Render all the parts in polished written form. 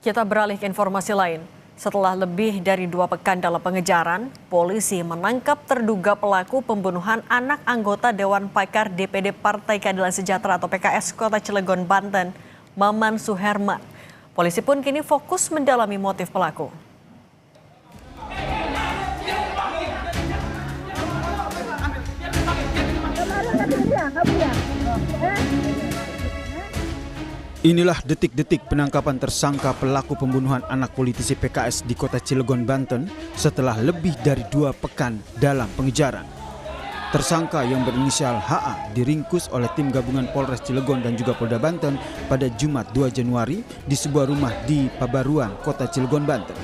Kita beralih ke informasi lain. Setelah lebih dari 2 pekan dalam pengejaran, polisi menangkap terduga pelaku pembunuhan anak anggota Dewan Pakar DPD Partai Keadilan Sejahtera atau PKS Kota Cilegon, Banten, Maman Suherman. Polisi pun kini fokus mendalami motif pelaku. Inilah detik-detik penangkapan tersangka pelaku pembunuhan anak politisi PKS di Kota Cilegon, Banten setelah lebih dari 2 pekan dalam pengejaran. Tersangka yang berinisial HA diringkus oleh tim gabungan Polres Cilegon dan juga Polda Banten pada Jumat 2 Januari di sebuah rumah di Pabaruan, Kota Cilegon, Banten.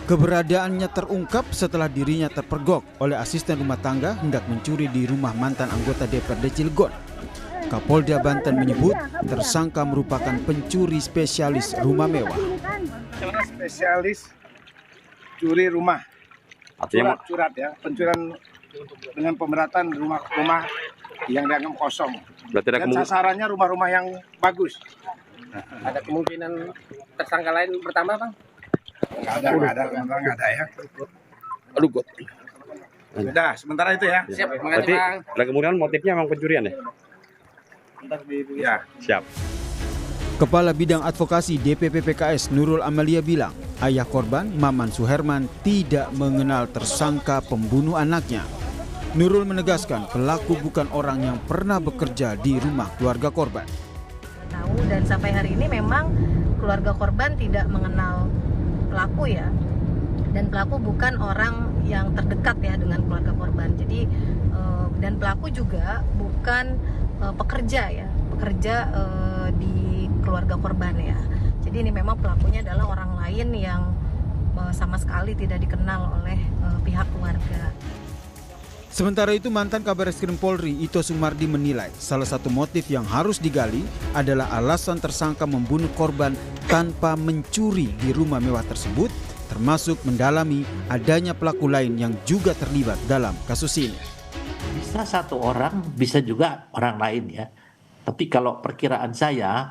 Keberadaannya terungkap setelah dirinya terpergok oleh asisten rumah tangga hendak mencuri di rumah mantan anggota DPRD Cilegon. Kapolda Banten menyebut tersangka merupakan pencuri spesialis rumah mewah. Spesialis curi rumah, curat ya, pencurian dengan pemberatan rumah-rumah yang dianggap kosong. Dan sasarannya rumah-rumah yang bagus. Ada kemungkinan tersangka lain pertama, Bang? Nggak ada ya. Aduh, God. Sudah, sementara itu ya. Siap, berarti ada kemungkinan motifnya memang pencurian ya? Ya. Siap. Kepala Bidang Advokasi DPP PKS Nurul Amalia bilang, ayah korban Maman Suherman tidak mengenal tersangka pembunuh anaknya. Nurul menegaskan pelaku bukan orang yang pernah bekerja di rumah keluarga korban. Tahu dan sampai hari ini memang keluarga korban tidak mengenal pelaku ya. Dan pelaku bukan orang yang terdekat ya dengan keluarga korban. Jadi dan pelaku juga bukan pekerja di keluarga korban ya. Jadi ini memang pelakunya adalah orang lain yang sama sekali tidak dikenal oleh pihak keluarga. Sementara itu mantan Kabareskrim Polri Ito Sumardi menilai salah satu motif yang harus digali adalah alasan tersangka membunuh korban tanpa mencuri di rumah mewah tersebut, termasuk mendalami adanya pelaku lain yang juga terlibat dalam kasus ini. Bisa satu orang, bisa juga orang lain ya. Tapi kalau perkiraan saya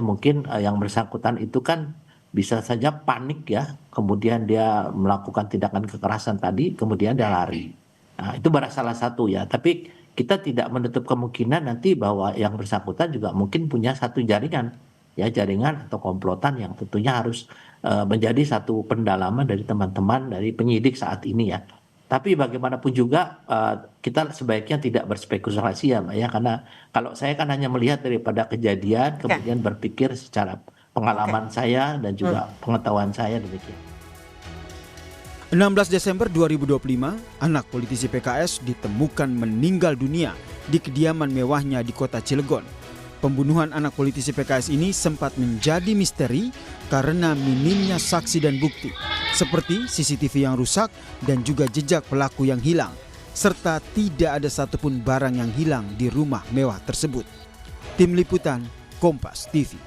mungkin yang bersangkutan itu kan bisa saja panik ya. Kemudian dia melakukan tindakan kekerasan tadi, kemudian dia lari. Nah itu salah satu ya. Tapi kita tidak menutup kemungkinan nanti bahwa yang bersangkutan juga mungkin punya satu jaringan. Ya jaringan atau komplotan yang tentunya harus menjadi satu pendalaman dari teman-teman dari penyidik saat ini ya. Tapi bagaimanapun juga kita sebaiknya tidak berspekulasi ya Mbak ya, karena kalau saya kan hanya melihat daripada kejadian kemudian berpikir secara pengalaman saya dan juga pengetahuan saya demikian. 16 Desember 2025, anak politisi PKS ditemukan meninggal dunia di kediaman mewahnya di Kota Cilegon. Pembunuhan anak politisi PKS ini sempat menjadi misteri karena minimnya saksi dan bukti, seperti CCTV yang rusak dan juga jejak pelaku yang hilang, serta tidak ada satupun barang yang hilang di rumah mewah tersebut. Tim Liputan, Kompas TV.